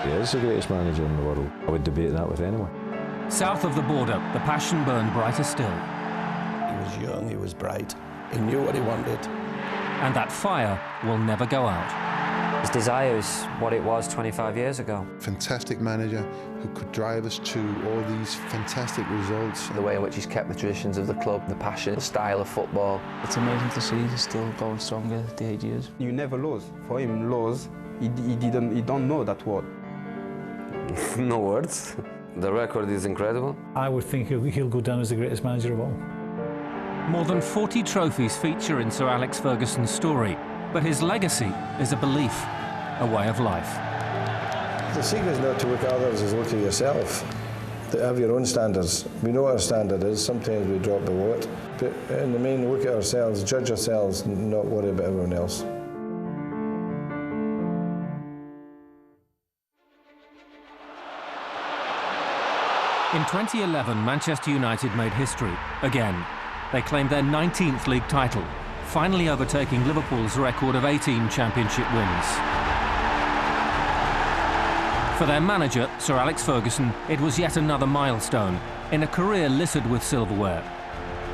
He is the greatest manager in the world. I would debate that with anyone. South of the border, the passion burned brighter still. He was young, he was bright, he knew what he wanted. And that fire will never go out. His desire is what it was 25 years ago. Fantastic manager who could drive us to all these fantastic results. The way in which he's kept the traditions of the club, the passion, the style of football. It's amazing to see he's still going stronger at the 8 years. You never lose. For him, lose, he don't know that word. No words. The record is incredible. I would think he'll go down as the greatest manager of all. More than 40 trophies feature in Sir Alex Ferguson's story, but his legacy is a belief, a way of life. The secret is not to look at others, is look at yourself. To have your own standards. We know what our standard is, sometimes we drop below it, but in the main, look at ourselves, judge ourselves, not worry about everyone else. In 2011, Manchester United made history again. They claimed their 19th league title, finally overtaking Liverpool's record of 18 championship wins. For their manager, Sir Alex Ferguson, it was yet another milestone in a career littered with silverware.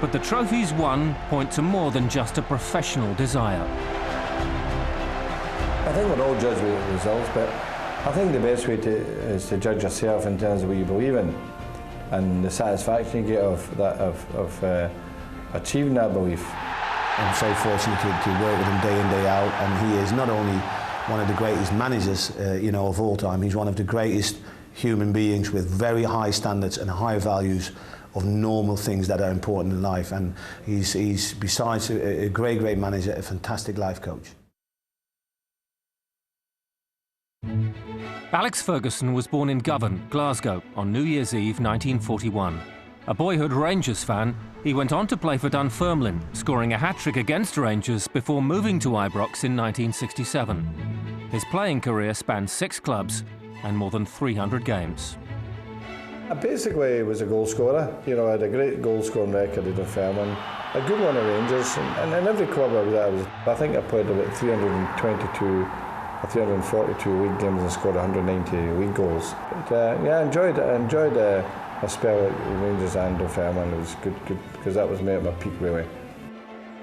But the trophies won point to more than just a professional desire. I think we're all judged with results, but I think the best way is to judge yourself in terms of what you believe in and the satisfaction you get of achieving that belief. I'm so fortunate to work with him day in, day out, and he is not only one of the greatest managers of all time, he's one of the greatest human beings with very high standards and high values of normal things that are important in life, and he's besides a great manager, a fantastic life coach. Alex Ferguson was born in Govan, Glasgow, on New Year's Eve 1941. A boyhood Rangers fan, he went on to play for Dunfermline, scoring a hat-trick against Rangers before moving to Ibrox in 1967. His playing career spanned 6 clubs and more than 300 games. I basically was a goal scorer. I had a great goal scoring record at Dunfermline, a good one at Rangers, and in every club I was at, I think I played about 322 or 342 league games and scored 190 league goals. But, yeah, I enjoyed a spell at Rangers and Dunfermline. It was good because that was me at my peak, really.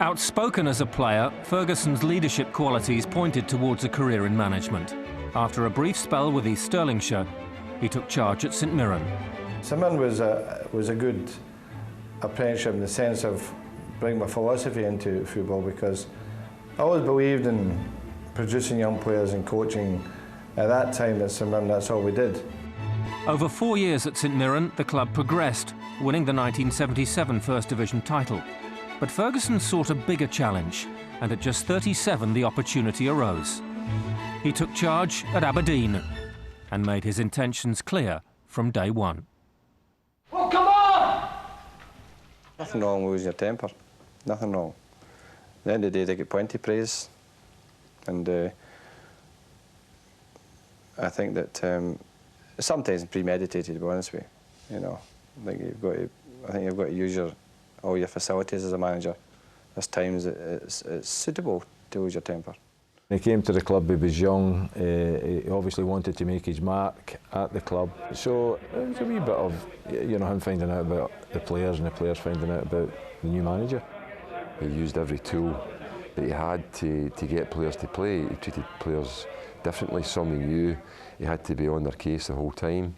Outspoken as a player, Ferguson's leadership qualities pointed towards a career in management. After a brief spell with East Stirlingshire, he took charge at St Mirren. St Mirren was a good apprenticeship in the sense of bringing my philosophy into football, because I always believed in producing young players and coaching. At that time at St Mirren, that's all we did. Over 4 years at St Mirren, the club progressed, winning the 1977 First Division title. But Ferguson sought a bigger challenge, and at just 37 the opportunity arose. He took charge at Aberdeen and made his intentions clear from day one. Oh, come on! Nothing wrong with losing your temper, nothing wrong. At the end of the day, they get plenty of praise, and I think that sometimes premeditated, to be honest with you. I think you've got to use all your facilities as a manager. There's times it's suitable to lose your temper. When he came to the club, he was young. He obviously wanted to make his mark at the club. So it was a wee bit of, him finding out about the players and the players finding out about the new manager. He used every tool that he had to get players to play. He treated players differently. Some he knew he had to be on their case the whole time.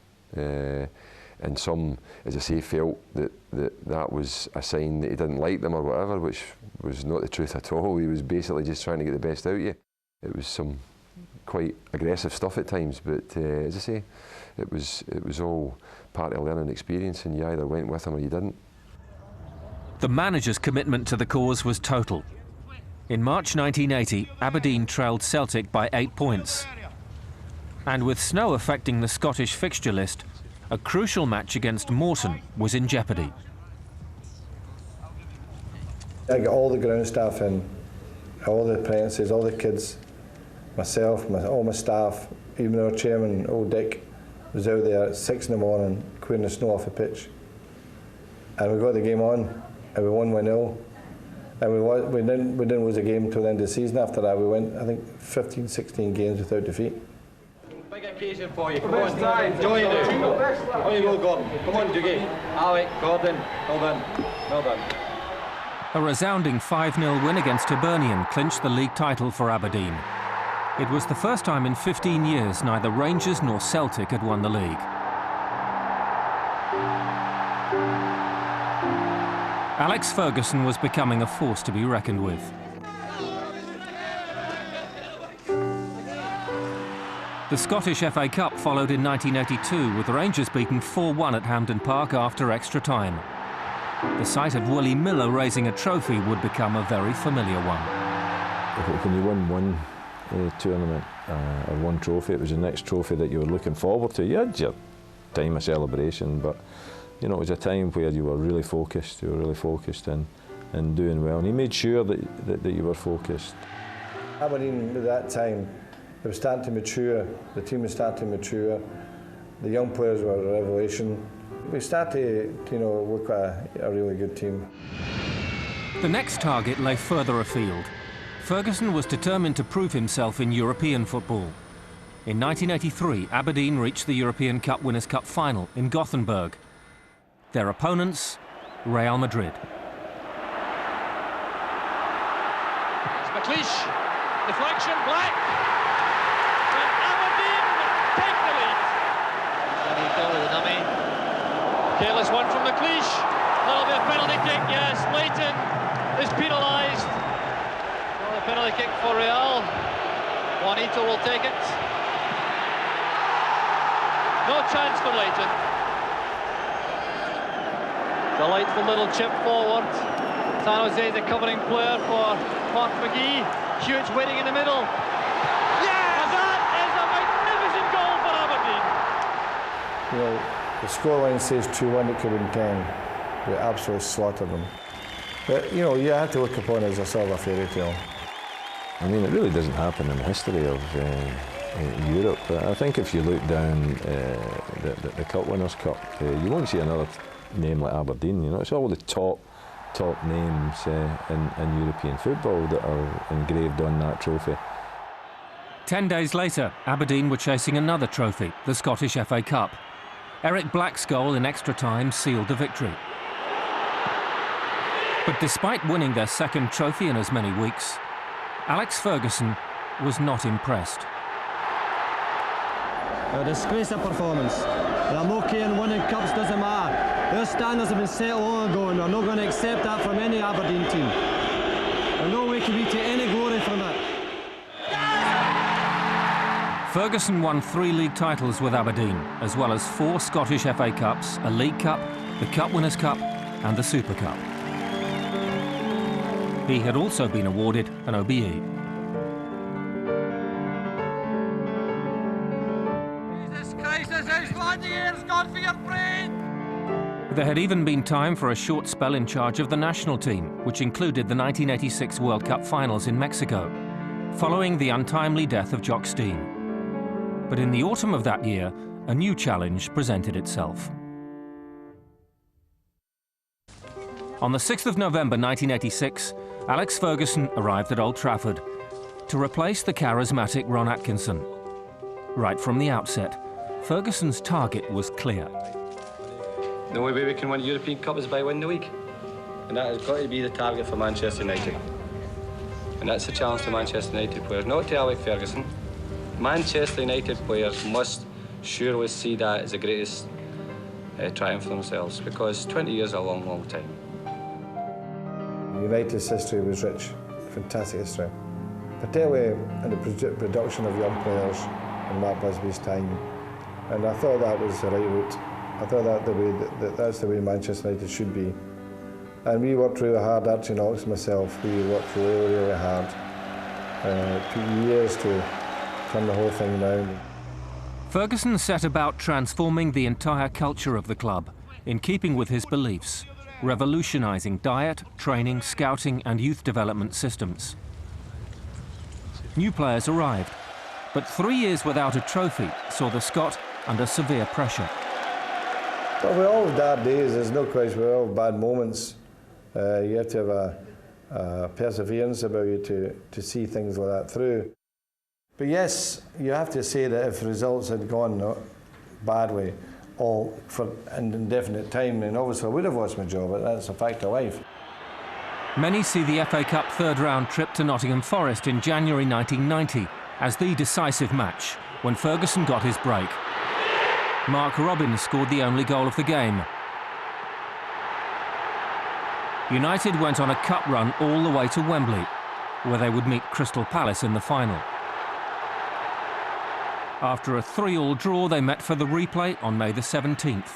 And some, as I say, felt that was a sign that he didn't like them or whatever, which was not the truth at all. He was basically just trying to get the best out of you. It was some quite aggressive stuff at times, but as I say, it was all part of a learning experience, and you either went with him or you didn't. The manager's commitment to the cause was total. In March 1980, Aberdeen trailed Celtic by 8 points. And with snow affecting the Scottish fixture list, a crucial match against Morton was in jeopardy. I got all the ground staff in, all the apprentices, all the kids, myself, all my staff, even our chairman, old Dick, was out there at 6 in the morning clearing the snow off the pitch. And we got the game on, and we won 1-0. And we didn't lose a game until the end of the season. After that, we went, I think, 15, 16 games without defeat. Big occasion for you. Come on, join you. On you go, Gordon. Come on, Dougie. Alec, Gordon, well done. Well done. A resounding 5-0 win against Hibernian clinched the league title for Aberdeen. It was the first time in 15 years neither Rangers nor Celtic had won the league. Alex Ferguson was becoming a force to be reckoned with. The Scottish FA Cup followed in 1982, with Rangers beaten 4-1 at Hampden Park after extra time. The sight of Willie Miller raising a trophy would become a very familiar one. When you win one tournament or one trophy, it was the next trophy that you were looking forward to. You had your time of celebration, but you know, it was a time where you were really focused. You were really focused and doing well. And he made sure that you were focused. Aberdeen at that time, it was starting to mature. The team was starting to mature. The young players were a revelation. We started to, look at a really good team. The next target lay further afield. Ferguson was determined to prove himself in European football. In 1983, Aberdeen reached the European Cup Winners' Cup final in Gothenburg. Their opponents, Real Madrid. It's McLeish, deflection, Black. And Aberdeen take the lead. Johnny Doyle with the dummy. Careless one from McLeish. That'll be a penalty kick, yes. Leighton is penalised. Well, a penalty kick for Real. Juanito will take it. No chance for Leighton. Delightful little chip forward. San Jose, the covering player for Mark McGee. Hughes waiting in the middle. Yes! And that is a magnificent goal for Aberdeen. The scoreline says 2-1, it could have been 10. We absolutely slaughtered them. But, you have to look upon it as a sort of a fairy tale. I mean, it really doesn't happen in the history of Europe. But I think if you look down the Cup Winners' Cup, you won't see another name like Aberdeen. It's all the top names in European football that are engraved on that trophy. 10 days later, Aberdeen were chasing another trophy, the Scottish FA Cup. Eric Black's goal in extra time sealed the victory. But despite winning their second trophy in as many weeks, Alex Ferguson was not impressed. A disgraceful performance. I'm okay in winning cups, doesn't matter. Their standards have been set long ago and we're not going to accept that from any Aberdeen team. There's no way can we take any glory from it. Ferguson won 3 league titles with Aberdeen, as well as 4 Scottish FA Cups, a League Cup, the Cup Winners' Cup and the Super Cup. He had also been awarded an OBE. Jesus Christ, this Icelandic gone for your brain! There had even been time for a short spell in charge of the national team, which included the 1986 World Cup finals in Mexico, following the untimely death of Jock Stein. But in the autumn of that year, a new challenge presented itself. On the 6th of November 1986, Alex Ferguson arrived at Old Trafford to replace the charismatic Ron Atkinson. Right from the outset, Ferguson's target was clear. The only way we can win the European Cup is by winning the league. And that has got to be the target for Manchester United. And that's the challenge to Manchester United players, not to Alex Ferguson. Manchester United players must surely see that as the greatest triumph for themselves, because 20 years is a long, long time. United's history was rich, fantastic history, particularly in the production of young players in Mark Busby's time. And I thought that was the right route. I thought that's the way Manchester United should be. And we worked really hard, Archie Knox and myself, we worked really, really hard. It took years to turn the whole thing around. Ferguson set about transforming the entire culture of the club, in keeping with his beliefs, revolutionising diet, training, scouting and youth development systems. New players arrived, but 3 years without a trophy saw the Scot under severe pressure. Well, we all have bad days, there's no question, we all have bad moments. You have to have a perseverance about you to see things like that through. But yes, you have to say that if results had gone a bad way, all for an indefinite time, then obviously I would have lost my job, but that's a fact of life. Many see the FA Cup third-round trip to Nottingham Forest in January 1990 as the decisive match, when Ferguson got his break. Mark Robins scored the only goal of the game. United went on a cup run all the way to Wembley, where they would meet Crystal Palace in the final. After a 3-3 draw, they met for the replay on May the 17th.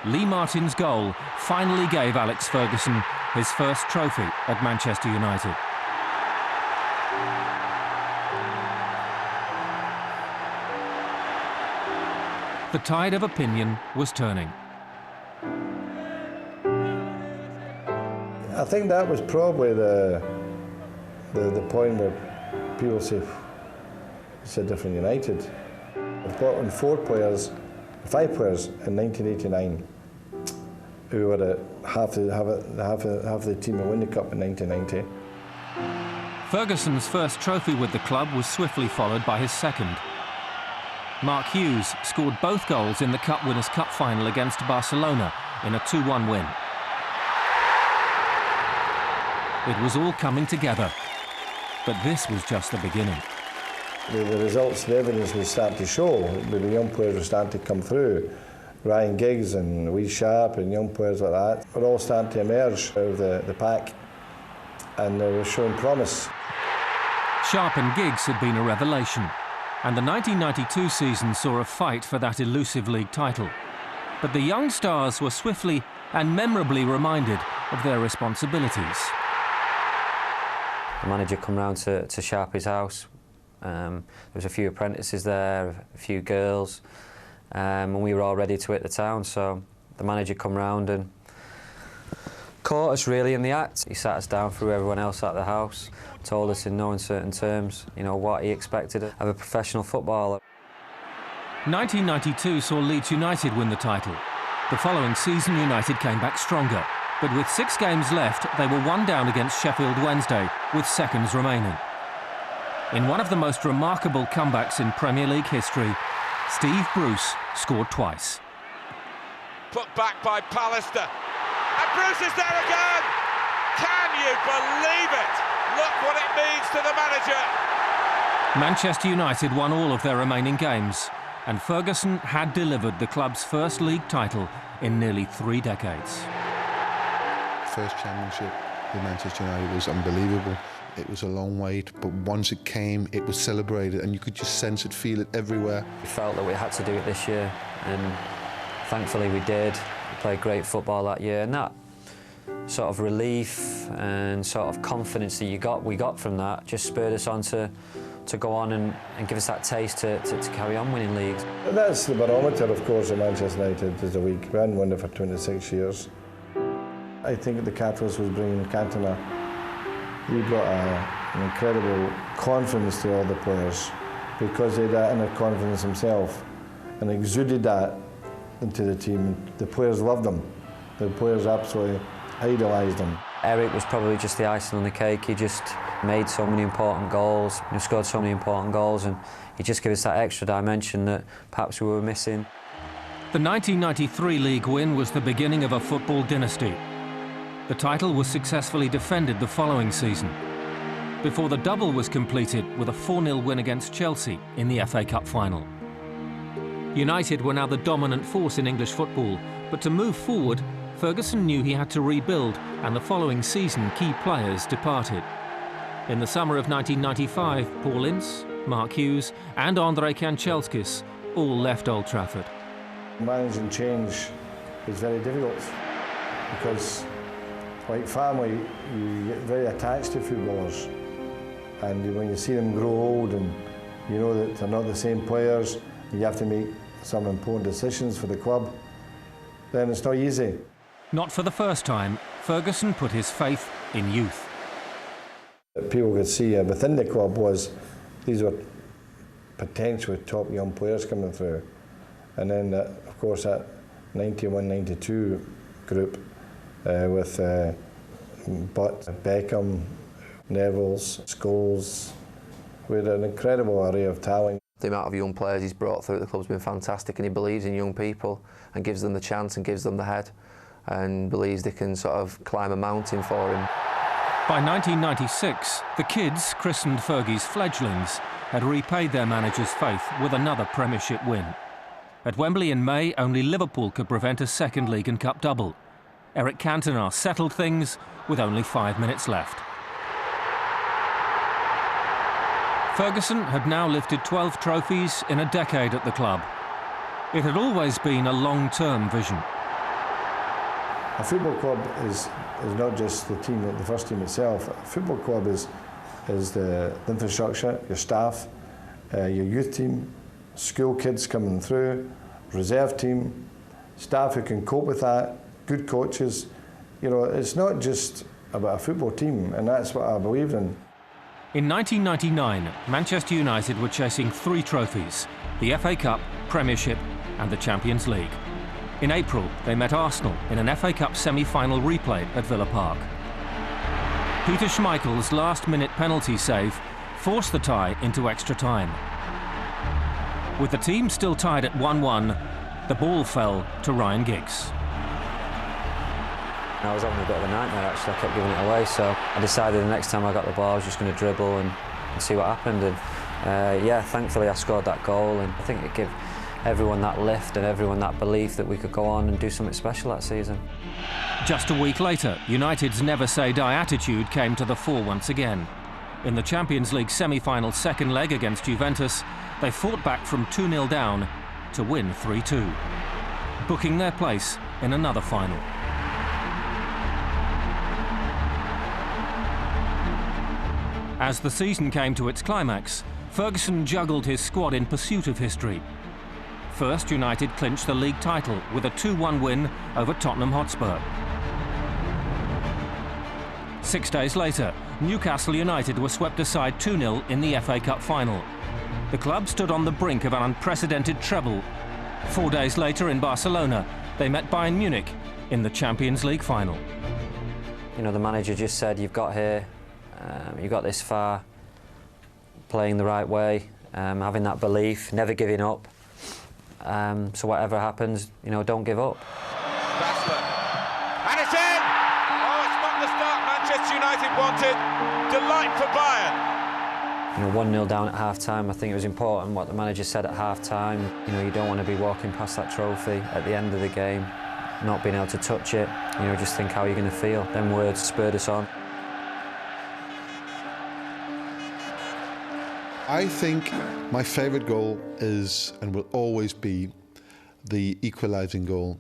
Lee Martin's goal finally gave Alex Ferguson his first trophy at Manchester United. The tide of opinion was turning. I think that was probably the point where people say, it's a different United. I've brought in 5 players in 1989 who were at half the team that won the Cup in 1990. Ferguson's first trophy with the club was swiftly followed by his second. Mark Hughes scored both goals in the Cup Winners' Cup final against Barcelona in a 2-1 win. It was all coming together, but this was just the beginning. The results, the evidence was starting to show. The young players were starting to come through. Ryan Giggs and Wee Sharp and young players like that were all starting to emerge out of the pack, and they were showing promise. Sharp and Giggs had been a revelation, and the 1992 season saw a fight for that elusive league title. But the young stars were swiftly and memorably reminded of their responsibilities. The manager come round to Sharpie's house. There was a few apprentices there, a few girls, and we were all ready to hit the town, so the manager come round and caught us really in the act. He sat us down through everyone else at the house, told us in no uncertain terms, you know, what he expected of a professional footballer. 1992 saw Leeds United win the title. The following season, United came back stronger, but with 6 games left, they were 1 down against Sheffield Wednesday, with seconds remaining. In one of the most remarkable comebacks in Premier League history, Steve Bruce scored twice. Put back by Pallister, and Bruce is there again! Can you believe it? Look what it means to the manager! Manchester United won all of their remaining games, and Ferguson had delivered the club's first league title in nearly 3 decades. First championship with Manchester United was unbelievable. It was a long wait, but once it came, it was celebrated, and you could just sense it, feel it everywhere. We felt that we had to do it this year, and thankfully we did. We played great football that year, and that sort of relief and sort of confidence that we got from that just spurred us on to go on and give us that taste to carry on winning leagues. That's the barometer, of course, of Manchester United is a week. We hadn't won it for 26 years. I think the Catalyst was bringing Cantona. He brought an incredible confidence to all the players because he had that inner confidence himself and exuded that into the team. The players loved him. The players absolutely idolised him. Eric was probably just the icing on the cake. He just made so many important goals, he scored so many important goals, and he just gave us that extra dimension that perhaps we were missing. The 1993 league win was the beginning of a football dynasty. The title was successfully defended the following season, before the double was completed with a 4-0 win against Chelsea in the FA Cup final. United were now the dominant force in English football, but to move forward, Ferguson knew he had to rebuild, and the following season key players departed. In the summer of 1995, Paul Ince, Mark Hughes and Andrei Kanchelskis all left Old Trafford. Managing change is very difficult because, like family, you get very attached to footballers, and when you see them grow old and you know that they're not the same players, and you have to make some important decisions for the club, then it's not easy. Not for the first time, Ferguson put his faith in youth. People could see within the club was these were potentially top young players coming through, and then of course that 91-92 group with Butt, Beckham, Neville's, Scholes, We had an incredible array of talent. The amount of young players he's brought through the club's been fantastic, and he believes in young people and gives them the chance and gives them the head and believes they can sort of climb a mountain for him. By 1996, the kids, christened Fergie's fledglings, had repaid their manager's faith with another Premiership win. At Wembley in May, only Liverpool could prevent a second league and cup double. Eric Cantona settled things with only 5 minutes left. Ferguson had now lifted 12 trophies in a decade at the club. It had always been a long-term vision. A football club is not just the team, the first team itself. A football club is the infrastructure, your staff, your youth team, school kids coming through, reserve team, staff who can cope with that, good coaches. You know, it's not just about a football team, and that's what I believe in. In 1999, Manchester United were chasing 3 trophies: the FA Cup, Premiership and the Champions League. In April, they met Arsenal in an FA Cup semi-final replay at Villa Park. Peter Schmeichel's last-minute penalty save forced the tie into extra time. With the team still tied at 1-1, the ball fell to Ryan Giggs. I was having a bit of a nightmare, actually. I kept giving it away, so I decided the next time I got the ball I was just going to dribble and see what happened. And yeah, thankfully I scored that goal, and I think it gave everyone that lift and everyone that belief that we could go on and do something special that season. Just a week later, United's never-say-die attitude came to the fore once again. In the Champions League semi-final second leg against Juventus, they fought back from 2-0 down to win 3-2, booking their place in another final. As the season came to its climax, Ferguson juggled his squad in pursuit of history. First, United clinched the league title with a 2-1 win over Tottenham Hotspur. 6 days later, Newcastle United were swept aside 2-0 in the FA Cup final. The club stood on the brink of an unprecedented treble. 4 days later in Barcelona, they met Bayern Munich in the Champions League final. You know, the manager just said, you've got here, you got this far, playing the right way, having that belief, never giving up. So whatever happens, you know, don't give up. And it's in! Oh, it's not the start Manchester United wanted. Delight for Bayern. You know, 1-0 down at half-time, I think it was important what the manager said at half-time. You know, you don't want to be walking past that trophy at the end of the game, not being able to touch it. You know, just think how you're going to feel. Them words spurred us on. I think my favourite goal is and will always be the equalising goal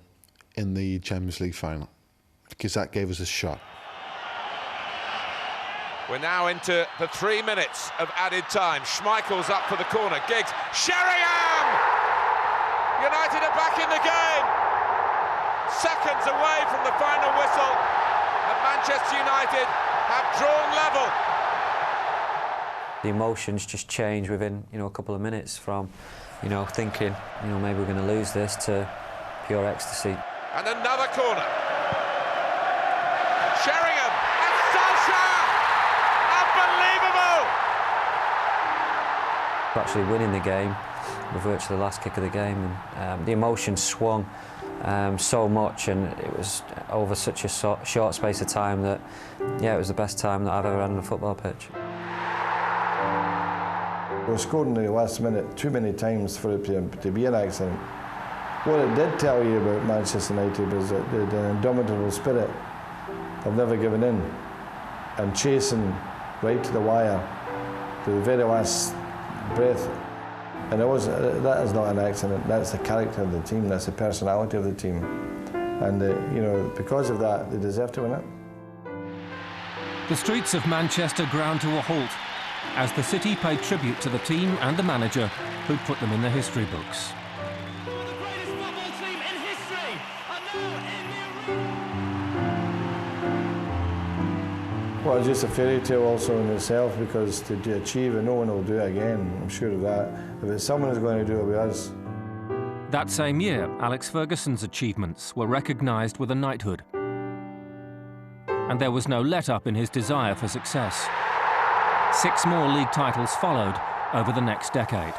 in the Champions League final, because that gave us a shot. We're now into the 3 minutes of added time. Schmeichel's up for the corner. Giggs. Sheringham! United are back in the game. Seconds away from the final whistle, and Manchester United have drawn level. The emotions just change within, you know, a couple of minutes from, you know, thinking, you know, maybe we're going to lose this to pure ecstasy. And another corner. Sheringham and Solskjaer! Unbelievable! Actually winning the game with virtually the last kick of the game, and the emotions swung so much, and it was over such a short space of time that, yeah, it was the best time that I've ever had on a football pitch. We scored in the last minute too many times for it to be an accident. What it did tell you about Manchester United was that they had an indomitable spirit of never giving in and chasing right to the wire, to the very last breath. And that is not an accident. That's the character of the team. That's the personality of the team. And you know, because of that, they deserve to win it. The streets of Manchester ground to a halt as the city paid tribute to the team and the manager who'd put them in the history books. Well, it's just a fairy tale also in itself, because to achieve it, no one will do it again, I'm sure of that. If it's someone who's going to do it, it'll be us. That same year, Alex Ferguson's achievements were recognised with a knighthood. And there was no let-up in his desire for success. 6 more league titles followed over the next decade.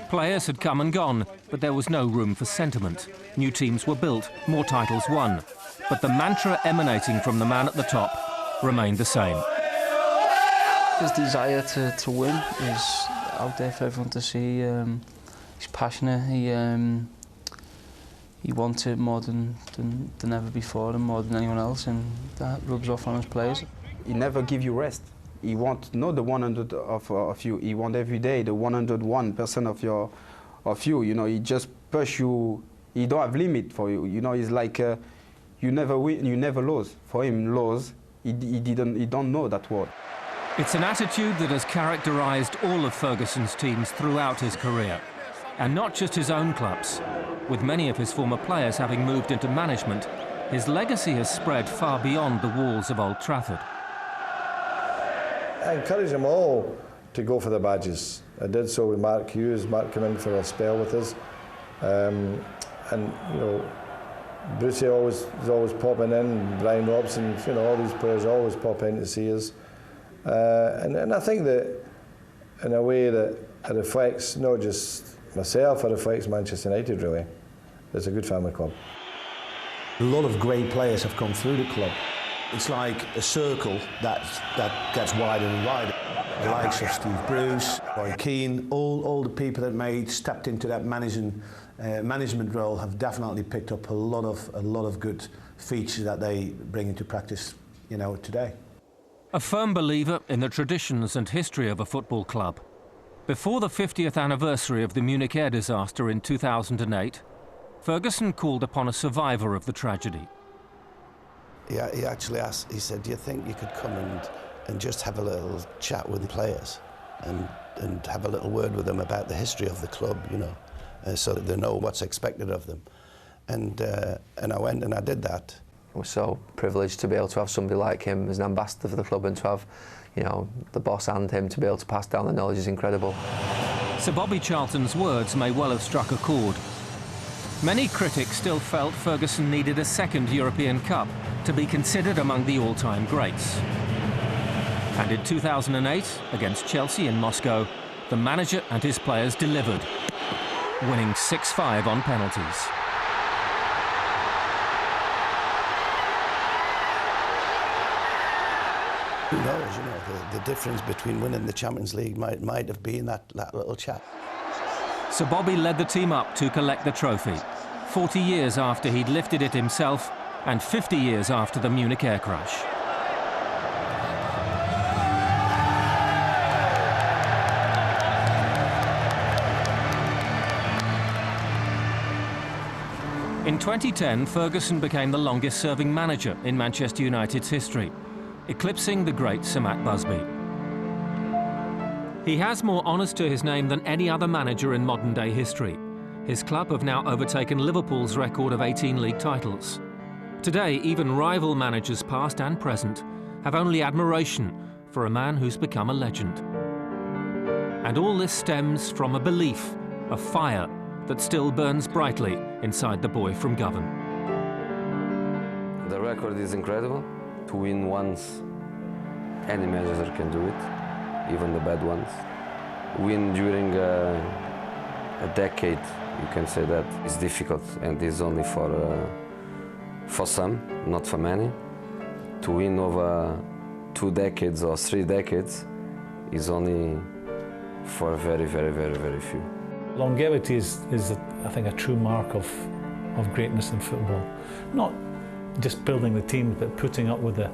Players had come and gone, but there was no room for sentiment. New teams were built, more titles won. But the mantra emanating from the man at the top remained the same. His desire to win is out there for everyone to see. He's passionate. He wants it more than ever before and more than anyone else, and that rubs off on his players. He never give you rest. He wants not the 100 of you. He wants every day the 101% of you. You know, he just push you. He don't have limit for you. You know, it's like you never win, you never lose. For him, lose. He don't know that word. It's an attitude that has characterised all of Ferguson's teams throughout his career, and not just his own clubs. With many of his former players having moved into management, his legacy has spread far beyond the walls of Old Trafford. I encourage them all to go for the badges. I did so with Mark Hughes. Mark came in for a spell with us, and you know, Brucey is always popping in. Brian Robson, you know, all these players always pop in to see us, and I think that in a way that it reflects not just myself, it reflects Manchester United really. It's a good family club. A lot of great players have come through the club. It's like a circle that gets wider and wider. The likes of Steve Bruce, Roy Keane, all the people that stepped into that management role have definitely picked up a lot of good features that they bring into practice, you know, today. A firm believer in the traditions and history of a football club. Before the 50th anniversary of the Munich air disaster in 2008, Ferguson called upon a survivor of the tragedy. He actually asked, he said, do you think you could come and just have a little chat with the players and have a little word with them about the history of the club, you know, so that they know what's expected of them. And I went and I did that. We're so privileged to be able to have somebody like him as an ambassador for the club, and to have, you know, the boss and him to be able to pass down the knowledge is incredible. Sir Bobby Charlton's words may well have struck a chord. Many critics still felt Ferguson needed a second European Cup to be considered among the all-time greats. And in 2008, against Chelsea in Moscow, the manager and his players delivered, winning 6-5 on penalties. Who knows, you know, the difference between winning the Champions League might have been that little chat. Sir Bobby led the team up to collect the trophy, 40 years after he'd lifted it himself and 50 years after the Munich air crash. In 2010, Ferguson became the longest-serving manager in Manchester United's history, eclipsing the great Sir Matt Busby. He has more honours to his name than any other manager in modern-day history. His club have now overtaken Liverpool's record of 18 league titles. Today, even rival managers past and present have only admiration for a man who's become a legend. And all this stems from a belief, a fire, that still burns brightly inside the boy from Govan. The record is incredible. To win once, any manager can do it, even the bad ones. Win during a decade, you can say that is difficult, and is only for some, not for many. To win over 2 decades or 3 decades is only for very, very, very, very few. Longevity is I think, a true mark of greatness in football. Not just building the team, but putting up with the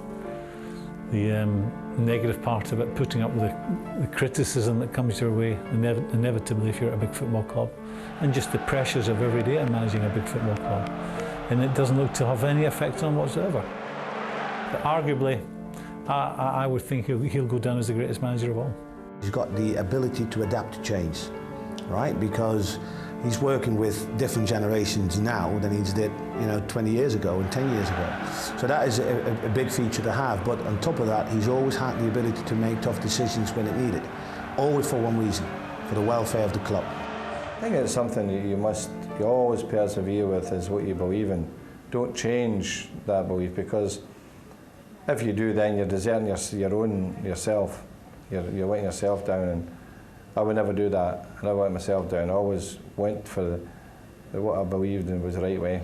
negative part of it, putting up with the criticism that comes your way inevitably if you're at a big football club, and just the pressures of every day in managing a big football club. And it doesn't look to have any effect on whatsoever. But arguably, I would think he'll go down as the greatest manager of all. He's got the ability to adapt to change, right? Because he's working with different generations now than he did, 20 years ago and 10 years ago. So that is a big feature to have. But on top of that, he's always had the ability to make tough decisions when it needed. Always for one reason, for the welfare of the club. I think it's something you always persevere with, is what you believe in. Don't change that belief, because If you do, then you're deserting yourself. You're letting yourself down, and I would never do that. I never let myself down. I always went for what I believed in was the right way.